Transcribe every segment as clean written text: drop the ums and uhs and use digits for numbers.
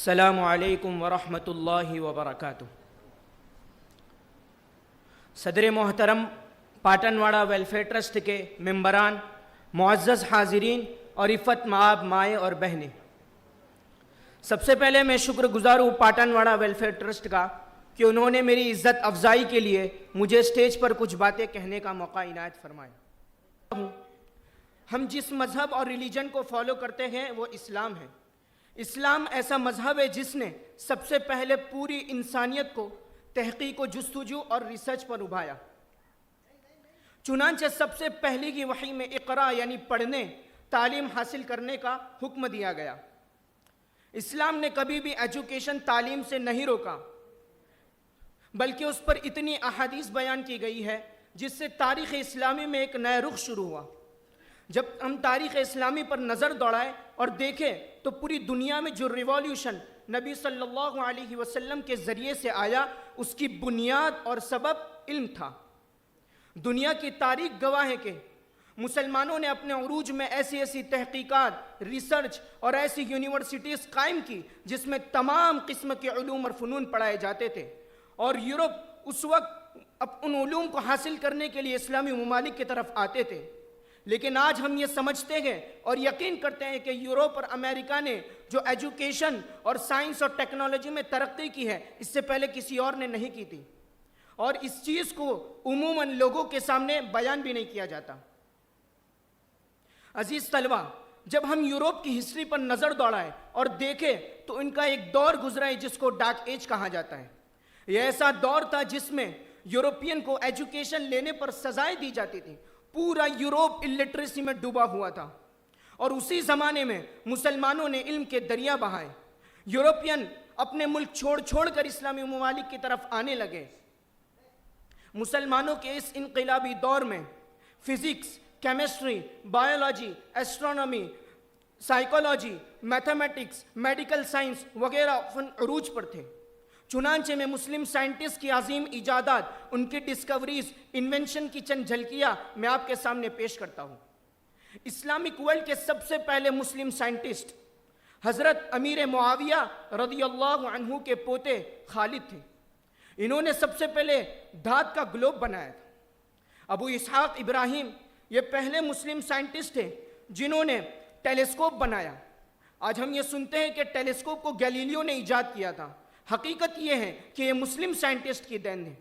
السلام علیکم ورحمۃ اللہ وبرکاتہ۔ صدر محترم پاٹن واڑہ ویلفیئر ٹرسٹ کے ممبران، معزز حاضرین اور عفت مآب مائیں اور بہنیں، سب سے پہلے میں شکر گزار ہوں پاٹن واڑہ ویلفیئر ٹرسٹ کا کہ انہوں نے میری عزت افزائی کے لیے مجھے اسٹیج پر کچھ باتیں کہنے کا موقع عنایت فرمایا۔ ہم جس مذہب اور ریلیجن کو فالو کرتے ہیں وہ اسلام ہے۔ اسلام ایسا مذہب ہے جس نے سب سے پہلے پوری انسانیت کو تحقیق و جستجو اور ریسرچ پر ابھایا۔ چنانچہ سب سے پہلی کی وحی میں اقرا یعنی پڑھنے، تعلیم حاصل کرنے کا حکم دیا گیا۔ اسلام نے کبھی بھی ایجوکیشن تعلیم سے نہیں روکا، بلکہ اس پر اتنی احادیث بیان کی گئی ہے جس سے تاریخ اسلامی میں ایک نیا رخ شروع ہوا۔ جب ہم تاریخ اسلامی پر نظر دوڑائیں اور دیکھیں تو پوری دنیا میں جو ریولیوشن نبی صلی اللہ علیہ وسلم کے ذریعے سے آیا، اس کی بنیاد اور سبب علم تھا۔ دنیا کی تاریخ گواہ ہے کہ مسلمانوں نے اپنے عروج میں ایسی تحقیقات، ریسرچ اور ایسی یونیورسٹیز قائم کی جس میں تمام قسم کے علوم اور فنون پڑھائے جاتے تھے، اور یورپ اس وقت ان علوم کو حاصل کرنے کے لیے اسلامی ممالک کی طرف آتے تھے۔ لیکن آج ہم یہ سمجھتے ہیں اور یقین کرتے ہیں کہ یورپ اور امریکہ نے جو ایجوکیشن اور سائنس اور ٹیکنالوجی میں ترقی کی ہے، اس سے پہلے کسی اور نے نہیں کی تھی، اور اس چیز کو عموماً لوگوں کے سامنے بیان بھی نہیں کیا جاتا۔ عزیز طلبہ، جب ہم یورپ کی ہسٹری پر نظر دوڑائیں اور دیکھیں تو ان کا ایک دور گزرا ہے جس کو ڈارک ایج کہا جاتا ہے۔ یہ ایسا دور تھا جس میں یورپین کو ایجوکیشن لینے پر سزائیں دی جاتی تھی۔ پورا یورپ الٹریسی میں ڈوبا ہوا تھا، اور اسی زمانے میں مسلمانوں نے علم کے دریا بہائے۔ یورپین اپنے ملک چھوڑ کر اسلامی ممالک کی طرف آنے لگے۔ مسلمانوں کے اس انقلابی دور میں physics, chemistry, biology, astronomy, psychology, mathematics, medical science وغیرہ فن عروج پر تھے۔ چنانچہ میں مسلم سائنٹسٹ کی عظیم ایجادات، ان کی ڈسکوریز، انوینشن کی چند جھلکیاں میں آپ کے سامنے پیش کرتا ہوں۔ اسلامک ورلڈ کے سب سے پہلے مسلم سائنٹسٹ حضرت امیر معاویہ رضی اللہ عنہ کے پوتے خالد تھے۔ انہوں نے سب سے پہلے دھات کا گلوب بنایا تھا۔ ابو اسحاق ابراہیم یہ پہلے مسلم سائنٹسٹ تھے جنہوں نے ٹیلیسکوپ بنایا۔ آج ہم یہ سنتے ہیں کہ ٹیلیسکوپ کو گیلیلیو نے ایجاد کیا تھا۔ حقیقت یہ ہے کہ یہ مسلم سائنٹسٹ کی دین ہے۔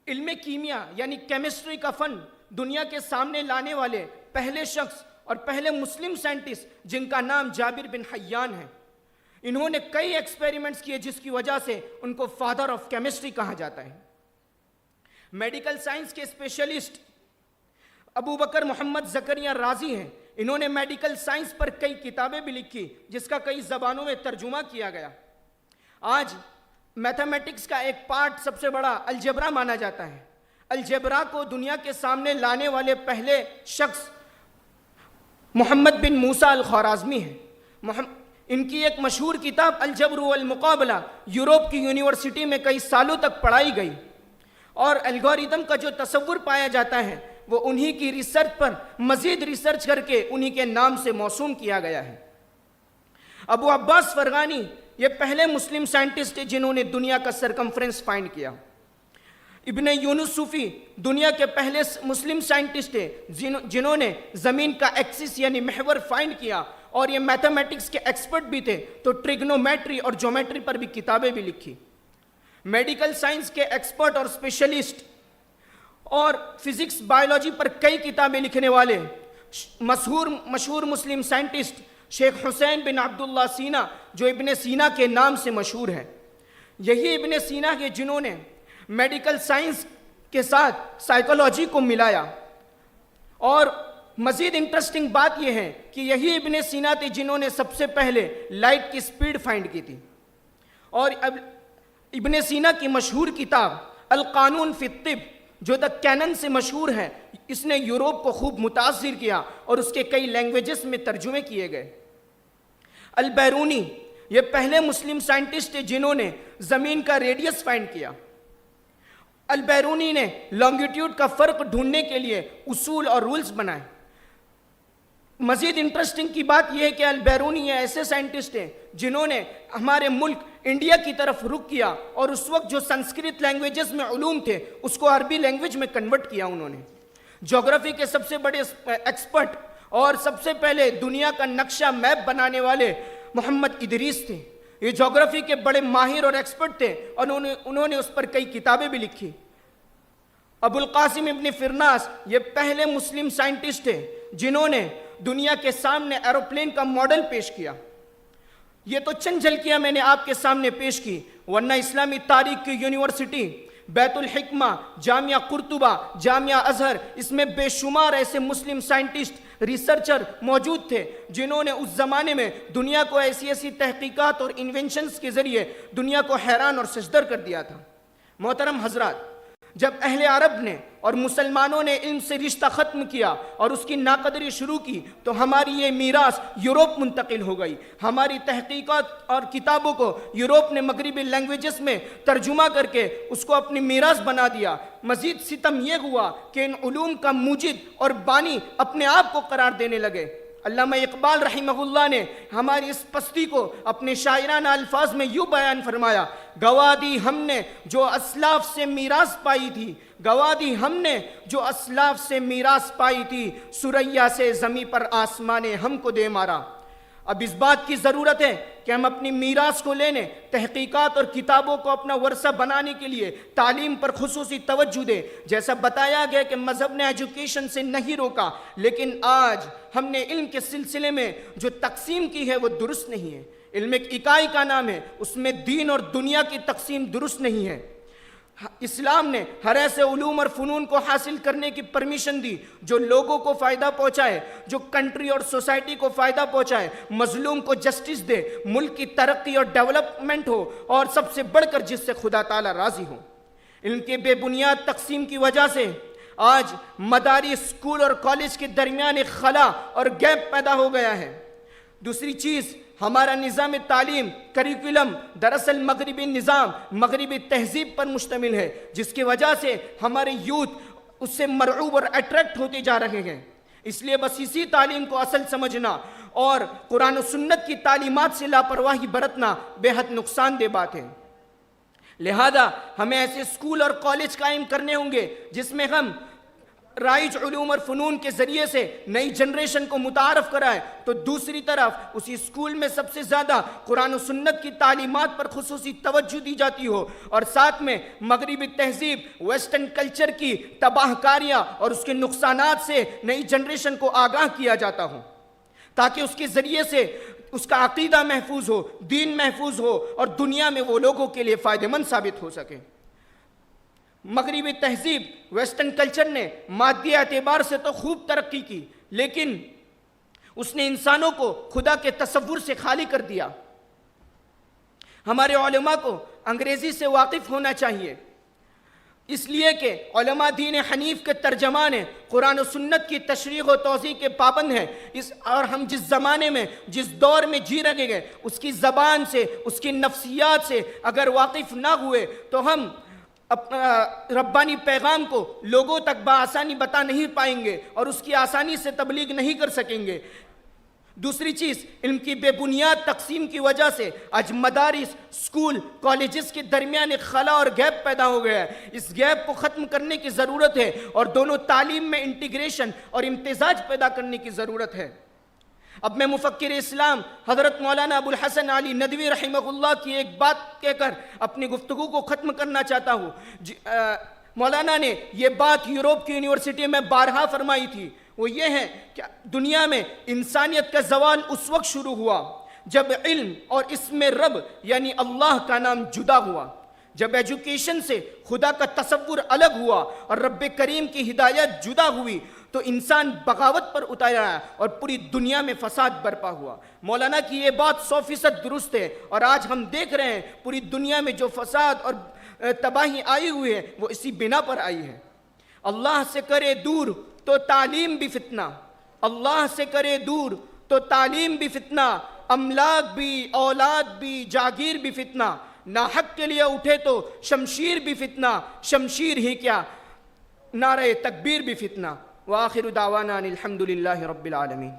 علم کیمیا یعنی کیمسٹری کا فن دنیا کے سامنے لانے والے پہلے شخص اور پہلے مسلم سائنٹسٹ جن کا نام جابر بن حیان ہے۔ انہوں نے کئی ایکسپیریمنٹس کیے جس کی وجہ سے ان کو فادر آف کیمسٹری کہا جاتا ہے۔ میڈیکل سائنس کے اسپیشلسٹ ابو بکر محمد زکریا رازی ہیں۔ انہوں نے میڈیکل سائنس پر کئی کتابیں بھی لکھی جس کا کئی زبانوں میں ترجمہ کیا گیا۔ آج میتھمیٹکس کا ایک پارٹ سب سے بڑا الجبرا مانا جاتا ہے۔ الجبرا کو دنیا کے سامنے لانے والے پہلے شخص محمد بن موسیٰ الخوارزمی ہیں۔ ان کی ایک مشہور کتاب الجبر والمقابلہ یورپ کی یونیورسٹی میں کئی سالوں تک پڑھائی گئی، اور الگوریتم کا جو تصور پایا جاتا ہے وہ انہی کی ریسرچ پر مزید ریسرچ کر کے انہی کے نام سے موسوم کیا گیا ہے۔ ابو عباس فرغانی یہ پہلے مسلم سائنٹسٹ ہیں جنہوں نے دنیا کا سرکمفرنس فائنڈ کیا۔ ابن یونس صوفی دنیا کے پہلے مسلم سائنٹسٹ ہیں جنہوں نے زمین کا ایکسس یعنی محور فائنڈ کیا، اور یہ میتھمیٹکس کے ایکسپرٹ بھی تھے تو ٹریگنومیٹری اور جیومیٹری پر بھی کتابیں بھی لکھی۔ میڈیکل سائنس کے ایکسپرٹ اور اسپیشلسٹ اور فزکس، بایولوجی پر کئی کتابیں لکھنے والے مشہور مسلم سائنٹسٹ شیخ حسین بن عبداللہ سینا، جو ابن سینا کے نام سے مشہور ہے۔ یہی ابن سینا کے جنہوں نے میڈیکل سائنس کے ساتھ سائیکولوجی کو ملایا، اور مزید انٹرسٹنگ بات یہ ہے کہ یہی ابن سینا تھے جنہوں نے سب سے پہلے لائٹ کی سپیڈ فائنڈ کی تھی۔ اور ابن سینا کی مشہور کتاب القانون فی الطب جو دا کینن سے مشہور ہے، اس نے یورپ کو خوب متاثر کیا اور اس کے کئی لینگویجز میں ترجمے کیے گئے۔ البیرونی یہ پہلے مسلم سائنٹسٹ ہیں جنہوں نے زمین کا ریڈیس فائنڈ کیا۔ البیرونی نے لانگیٹیوڈ کا فرق ڈھونڈنے کے لیے اصول اور رولز بنائے۔ مزید انٹرسٹنگ کی بات یہ ہے کہ البیرونی ایسے سائنٹسٹ ہیں جنہوں نے ہمارے ملک انڈیا کی طرف رخ کیا اور اس وقت جو سنسکرت لینگویجز میں علوم تھے اس کو عربی لینگویج میں کنورٹ کیا انہوں نے. جغرافی کے سب سے بڑے ایکسپرٹ اور سب سے پہلے دنیا کا نقشہ میپ بنانے والے محمد ادریس تھے. یہ جغرافی کے بڑے ماہر اور ایکسپرٹ تھے اور انہوں نے اس پر کئی کتابیں بھی لکھی. ابو القاسم ابن فرناس یہ پہلے مسلم سائنٹسٹ تھے جنہوں نے دنیا کے سامنے ایروپلین کا ماڈل پیش کیا. یہ تو چند جھلکیاں میں نے آپ کے سامنے پیش کی، ورنہ اسلامی تاریخ کی یونیورسٹی بیت الحکمہ، جامعہ قرطبہ، جامعہ ازہر، اس میں بے شمار ایسے مسلم سائنٹسٹ ریسرچر موجود تھے جنہوں نے اس زمانے میں دنیا کو ایسی تحقیقات اور انوینشنز کے ذریعے دنیا کو حیران اور سجدر کر دیا تھا. محترم حضرات، جب اہل عرب نے اور مسلمانوں نے علم سے رشتہ ختم کیا اور اس کی ناقدری شروع کی تو ہماری یہ میراث یوروپ منتقل ہو گئی. ہماری تحقیقات اور کتابوں کو یوروپ نے مغربی لینگویجز میں ترجمہ کر کے اس کو اپنی میراث بنا دیا. مزید ستم یہ ہوا کہ ان علوم کا موجد اور بانی اپنے آپ کو قرار دینے لگے. علامہ اقبال رحمہ اللہ نے ہماری اس پستی کو اپنے شاعرانہ الفاظ میں یوں بیان فرمایا: گوا دی ہم نے جو اسلاف سے میراث پائی تھی، گوا دی ہم نے جو اسلاف سے میراث پائی تھی، سریا سے زمیں پر آسمان نے ہم کو دے مارا. اب اس بات کی ضرورت ہے کہ ہم اپنی میراث کو لینے، تحقیقات اور کتابوں کو اپنا ورثہ بنانے کے لیے تعلیم پر خصوصی توجہ دیں. جیسا بتایا گیا کہ مذہب نے ایجوکیشن سے نہیں روکا، لیکن آج ہم نے علم کے سلسلے میں جو تقسیم کی ہے وہ درست نہیں ہے. علم ایک اکائی کا نام ہے، اس میں دین اور دنیا کی تقسیم درست نہیں ہے. اسلام نے ہر ایسے علوم اور فنون کو حاصل کرنے کی پرمیشن دی جو لوگوں کو فائدہ پہنچائے، جو کنٹری اور سوسائٹی کو فائدہ پہنچائے، مظلوم کو جسٹس دے، ملک کی ترقی اور ڈیولپمنٹ ہو، اور سب سے بڑھ کر جس سے خدا تعالیٰ راضی ہو. علم کے بے بنیاد تقسیم کی وجہ سے آج مدارس، اسکول اور کالج کے درمیان ایک خلا اور گیپ پیدا ہو گیا ہے. دوسری چیز، ہمارا نظام تعلیم کریکولم دراصل مغربی نظام، مغربی تہذیب پر مشتمل ہے، جس کی وجہ سے ہمارے یوتھ اس سے مرعوب اور اٹریکٹ ہوتے جا رہے ہیں. اس لیے بس اسی تعلیم کو اصل سمجھنا اور قرآن و سنت کی تعلیمات سے لاپرواہی برتنا بے حد نقصان دہ بات ہے. لہذا ہمیں ایسے اسکول اور کالج قائم کرنے ہوں گے جس میں ہم رائج علوم اور فنون کے ذریعے سے نئی جنریشن کو متعارف کرائے، تو دوسری طرف اسی اسکول میں سب سے زیادہ قرآن و سنت کی تعلیمات پر خصوصی توجہ دی جاتی ہو، اور ساتھ میں مغربی تہذیب، ویسٹرن کلچر کی تباہ کاریاں اور اس کے نقصانات سے نئی جنریشن کو آگاہ کیا جاتا ہو، تاکہ اس کے ذریعے سے اس کا عقیدہ محفوظ ہو، دین محفوظ ہو، اور دنیا میں وہ لوگوں کے لیے فائدہ مند ثابت ہو سکے. مغربی تہذیب، ویسٹرن کلچر نے مادی اعتبار سے تو خوب ترقی کی، لیکن اس نے انسانوں کو خدا کے تصور سے خالی کر دیا. ہمارے علماء کو انگریزی سے واقف ہونا چاہیے، اس لیے کہ علماء دین حنیف کے ترجمان ہیں، قرآن و سنت کی تشریح و توضیح کے پابند ہیں. اور ہم جس زمانے میں، جس دور میں جی رہے گئے، اس کی زبان سے، اس کی نفسیات سے اگر واقف نہ ہوئے تو ہم اپنا ربانی پیغام کو لوگوں تک بآسانی بتا نہیں پائیں گے اور اس کی آسانی سے تبلیغ نہیں کر سکیں گے. دوسری چیز، علم کی بے بنیاد تقسیم کی وجہ سے آج مدارس، اسکول، کالجز کے درمیان ایک خلا اور گیپ پیدا ہو گیا ہے. اس گیپ کو ختم کرنے کی ضرورت ہے اور دونوں تعلیم میں انٹیگریشن اور امتزاج پیدا کرنے کی ضرورت ہے. اب میں مفکر اسلام حضرت مولانا ابو الحسن علی ندوی رحمہ اللہ کی ایک بات کہہ کر اپنی گفتگو کو ختم کرنا چاہتا ہوں. مولانا نے یہ بات یوروپ کی یونیورسٹی میں بارہا فرمائی تھی. وہ یہ ہے کہ دنیا میں انسانیت کا زوال اس وقت شروع ہوا جب علم اور اسم رب یعنی اللہ کا نام جدا ہوا، جب ایجوکیشن سے خدا کا تصور الگ ہوا اور رب کریم کی ہدایت جدا ہوئی تو انسان بغاوت پر اترا اور پوری دنیا میں فساد برپا ہوا. مولانا کی یہ بات 100% درست ہے، اور آج ہم دیکھ رہے ہیں پوری دنیا میں جو فساد اور تباہی آئی ہوئی ہے وہ اسی بنا پر آئی ہے. اللہ سے کرے دور تو تعلیم بھی فتنہ، اللہ سے کرے دور تو تعلیم بھی فتنہ، املاک بھی، اولاد بھی، جاگیر بھی فتنہ، ناحق کے لیے اٹھے تو شمشیر بھی فتنہ، شمشیر ہی کیا نعرہ تکبیر بھی فتنہ. وآخر دعوانا الحمد للہ رب العالمین.